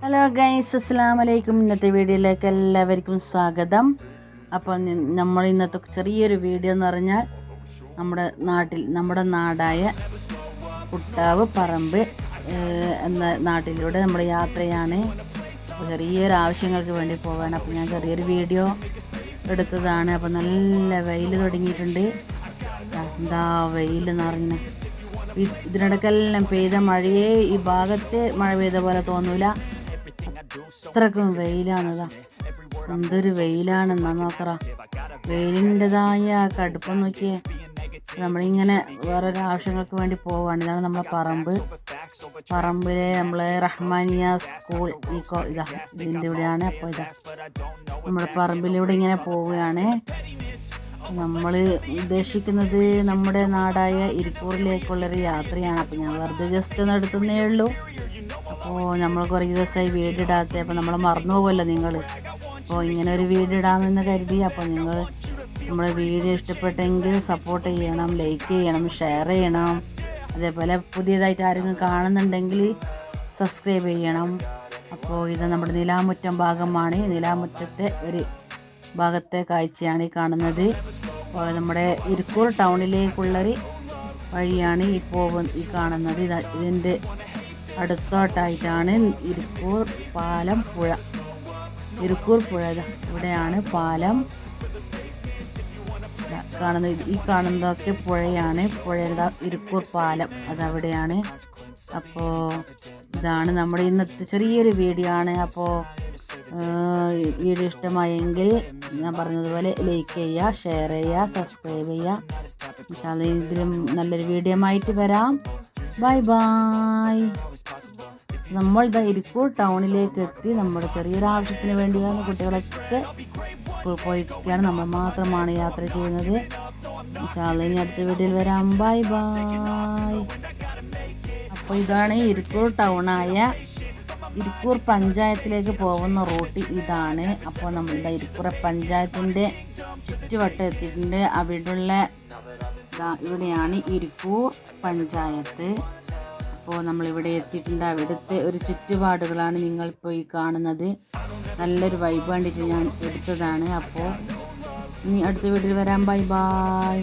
Hello guys, അസ്സലാമു അലൈക്കും. ഇന്നത്തെ വീഡിയോയിലേക്ക് എല്ലാവർക്കും സ്വാഗതം. അപ്പോൾ നമ്മൾ ഇന്നത്തെ ചെറിയൊരു വീഡിയോ എന്ന് പറഞ്ഞാൽ നമ്മുടെ നാടായ കുട്ടാവ് പറമ്പ് എന്ന നാട്ടിലൂടെ നമ്മൾ യാത്രയാണ്. ചെറിയൊരു ആവശ്യങ്ങൾക്ക് വേണ്ടി പോവുകയാണ്. അപ്പോൾ ഞാൻ ചെറിയൊരു വീഡിയോ എടുത്തതാണ്. അപ്പോൾ നല്ല വെയിൽ തുടങ്ങിയിട്ടുണ്ട്. എന്താ വെയിൽ എന്ന് പറഞ്ഞാൽ ഇതിനിടയ്ക്കെല്ലാം പെയ്ത മഴയെ ഈ ഭാഗത്ത് മഴ പെയ്ത പോലെ തോന്നൂല. അത്രക്കും വെയിലാണതാ. എന്തൊരു വെയിലാണെന്നാ നോക്കറ. വെയിലിൻ്റെതായ കടുപ്പം നോക്കിയേ. നമ്മളിങ്ങനെ വേറൊരു ആവശ്യങ്ങൾക്ക് വേണ്ടി പോവാണ്. ഇതാണ് നമ്മളെ പറമ്പിലെ നമ്മളെ റഹ്മാനിയ സ്കൂൾ ഇതാ ഇതിൻ്റെ ഇവിടെയാണ്. അപ്പോൾ ഇതാ നമ്മുടെ പറമ്പിലൂടെ ഇങ്ങനെ പോവുകയാണ്. നമ്മൾ ഉദ്ദേശിക്കുന്നത് നമ്മുടെ നാടായ ഇരിക്കൂറിലേക്കുള്ളൊരു യാത്രയാണ്. അപ്പോൾ ഞാൻ വെറുതെ ജസ്റ്റ് ഒന്ന് എടുത്തുന്നേ ഉള്ളൂ. അപ്പോൾ നമ്മൾ കുറേ ദിവസമായി വീഡിടാത്ത, അപ്പോൾ നമ്മൾ മറന്നു പോകുമല്ലോ നിങ്ങൾ. അപ്പോൾ ഇങ്ങനെ ഒരു വീഡിടാമെന്ന് കരുതി. അപ്പോൾ നിങ്ങൾ നമ്മുടെ വീഡിയോ ഇഷ്ടപ്പെട്ടെങ്കിൽ സപ്പോർട്ട് ചെയ്യണം, ലൈക്ക് ചെയ്യണം, ഷെയർ ചെയ്യണം. അതേപോലെ പുതിയതായിട്ട് ആരെങ്കിലും കാണുന്നുണ്ടെങ്കിൽ സബ്സ്ക്രൈബ് ചെയ്യണം. അപ്പോൾ ഇത് നമ്മുടെ നിലാമുറ്റം ഭാഗമാണ്. നിലാമുറ്റത്തെ ഒരു ഭാഗത്തെ കാഴ്ചയാണ് ഈ കാണുന്നത്. അപ്പോൾ നമ്മുടെ ഇരിക്കൂർ ടൗണിലേക്കുള്ളൊരു വഴിയാണ് ഈ കാണുന്നത്. ഇതിൻ്റെ അടുത്തോട്ടായിട്ടാണ് ഇരിക്കൂർ പാലം പുഴ. ഇരിക്കൂർ പുഴ ഇവിടെയാണ് പാലം കാണുന്നത്. ഈ കാണുന്നതൊക്കെ പുഴയാണ്. പുഴയുടെ ഇരിക്കൂർ പാലം അതവിടെയാണ്. അപ്പോൾ ഇതാണ് നമ്മുടെ ഇന്നത്തെ ചെറിയൊരു വീഡിയോ ആണ്. അപ്പോൾ വീഡിയോ ഇഷ്ടമായെങ്കിൽ ഞാൻ പറഞ്ഞതുപോലെ ലൈക്ക് ചെയ്യുക, ഷെയർ ചെയ്യുക, സബ്സ്ക്രൈബ് ചെയ്യുക. ഇതിലും നല്ലൊരു വീഡിയോ ആയിട്ട് വരാം. Bye bye. നമ്മൾ ഇരിക്കൂർ ടൗണിലേക്ക് എത്തി. നമ്മുടെ ചെറിയൊരു ആവശ്യത്തിന് വേണ്ടി വന്ന കുട്ടികളൊക്കെ സ്കൂളിൽ പോയിരിക്കുകയാണ്. നമ്മൾ മാത്രമാണ് യാത്ര ചെയ്യുന്നത്. ഇനി അടുത്ത വീഡിയോയിൽ വരാം. Bye bye. അപ്പോൾ ഇതാണ് ഇരിക്കൂർ ടൗണായ ഇരിക്കൂർ പഞ്ചായത്തിലേക്ക് പോകുന്ന റൂട്ട് ഇതാണ്. അപ്പോൾ നമ്മൾ ഇരിക്കൂർ പഞ്ചായത്തിൻ്റെ ചുറ്റുവട്ടം എത്തിയിട്ടുണ്ട്. ഇവിടെയാണ് ഇരിക്കൂർ പഞ്ചായത്ത്. അപ്പോൾ നമ്മളിവിടെ എത്തിയിട്ടുണ്ട്. അവിടുത്തെ ഒരു ചുറ്റുപാടുകളാണ് നിങ്ങളിപ്പോൾ ഈ കാണുന്നത്. നല്ലൊരു വൈബ് കണ്ടിട്ട് ഞാൻ എടുത്തതാണ്. അപ്പോൾ ഇനി അടുത്ത വീട്ടിൽ വരാം. Bye bye.